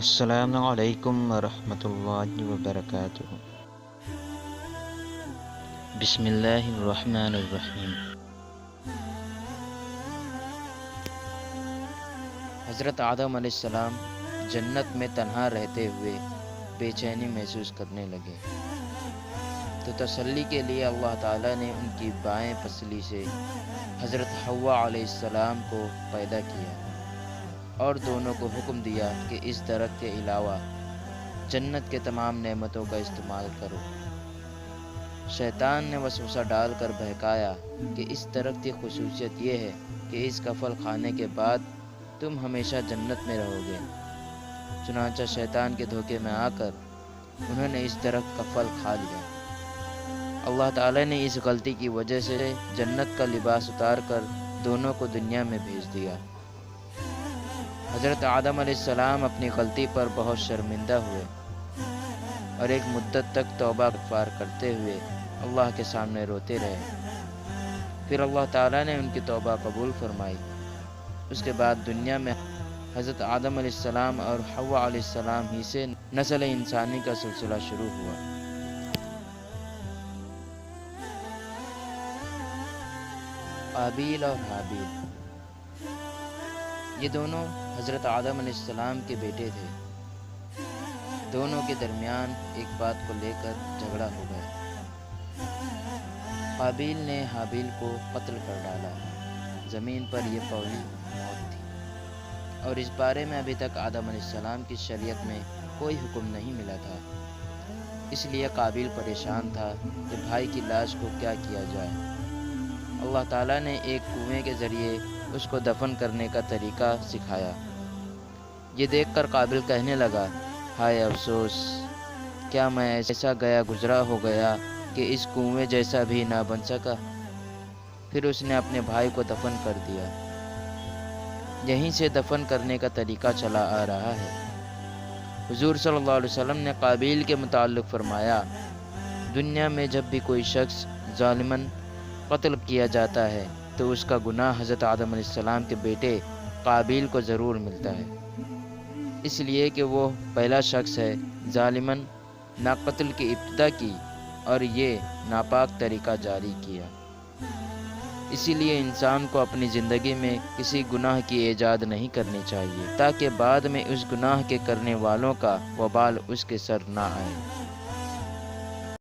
السلام علیکم ورحمۃ اللہ وبرکاتہ۔ بسم اللہ الرحمن الرحیم۔ حضرت آدم علیہ السلام جنت میں تنہا رہتے ہوئے بے چینی محسوس کرنے لگے، تو تسلی کے لیے اللہ تعالیٰ نے ان کی بائیں پسلی سے حضرت حوا علیہ السلام کو پیدا کیا اور دونوں کو حکم دیا کہ اس درخت کے علاوہ جنت کے تمام نعمتوں کا استعمال کرو۔ شیطان نے وسوسہ ڈال کر بہکایا کہ اس درخت کی خصوصیت یہ ہے کہ اس کا پھل کھانے کے بعد تم ہمیشہ جنت میں رہو گے۔ چنانچہ شیطان کے دھوکے میں آ کر انہوں نے اس درخت کا پھل کھا لیا۔ اللہ تعالیٰ نے اس غلطی کی وجہ سے جنت کا لباس اتار کر دونوں کو دنیا میں بھیج دیا۔ حضرت آدم علیہ السلام اپنی غلطی پر بہت شرمندہ ہوئے اور ایک مدت تک توبہ استغفار کرتے ہوئے اللہ کے سامنے روتے رہے۔ پھر اللہ تعالیٰ نے ان کی توبہ قبول فرمائی۔ اس کے بعد دنیا میں حضرت آدم علیہ السلام اور حوا علیہ السلام ہی سے نسل انسانی کا سلسلہ شروع ہوا۔ قابیل اور حابیل، یہ دونوں حضرت آدم علیہ السلام کے بیٹے تھے۔ دونوں کے درمیان ایک بات کو لے کر جھگڑا ہو گیا۔ قابیل نے حابیل کو قتل کر ڈالا۔ زمین پر یہ پہلی موت تھی، اور اس بارے میں ابھی تک آدم علیہ السلام کی شریعت میں کوئی حکم نہیں ملا تھا۔ اس لیے قابیل پریشان تھا کہ بھائی کی لاش کو کیا کیا جائے۔ اللہ تعالیٰ نے ایک کنویں کے ذریعے اس کو دفن کرنے کا طریقہ سکھایا۔ یہ دیکھ کر قابیل کہنے لگا، ہائے افسوس، کیا میں ایسا گیا گزرا ہو گیا کہ اس کنویں جیسا بھی نہ بن سکا۔ پھر اس نے اپنے بھائی کو دفن کر دیا۔ یہیں سے دفن کرنے کا طریقہ چلا آ رہا ہے۔ حضور صلی اللہ علیہ وسلم نے قابیل کے متعلق فرمایا، دنیا میں جب بھی کوئی شخص ظالماً قتل کیا جاتا ہے تو اس کا گناہ حضرت آدم علیہ السلام کے بیٹے قابیل کو ضرور ملتا ہے، اس لیے کہ وہ پہلا شخص ہے ظالماً نہ قتل کی ابتدا کی اور یہ ناپاک طریقہ جاری کیا۔ اسی لیے انسان کو اپنی زندگی میں کسی گناہ کی ایجاد نہیں کرنی چاہیے، تاکہ بعد میں اس گناہ کے کرنے والوں کا وبال اس کے سر نہ آئے۔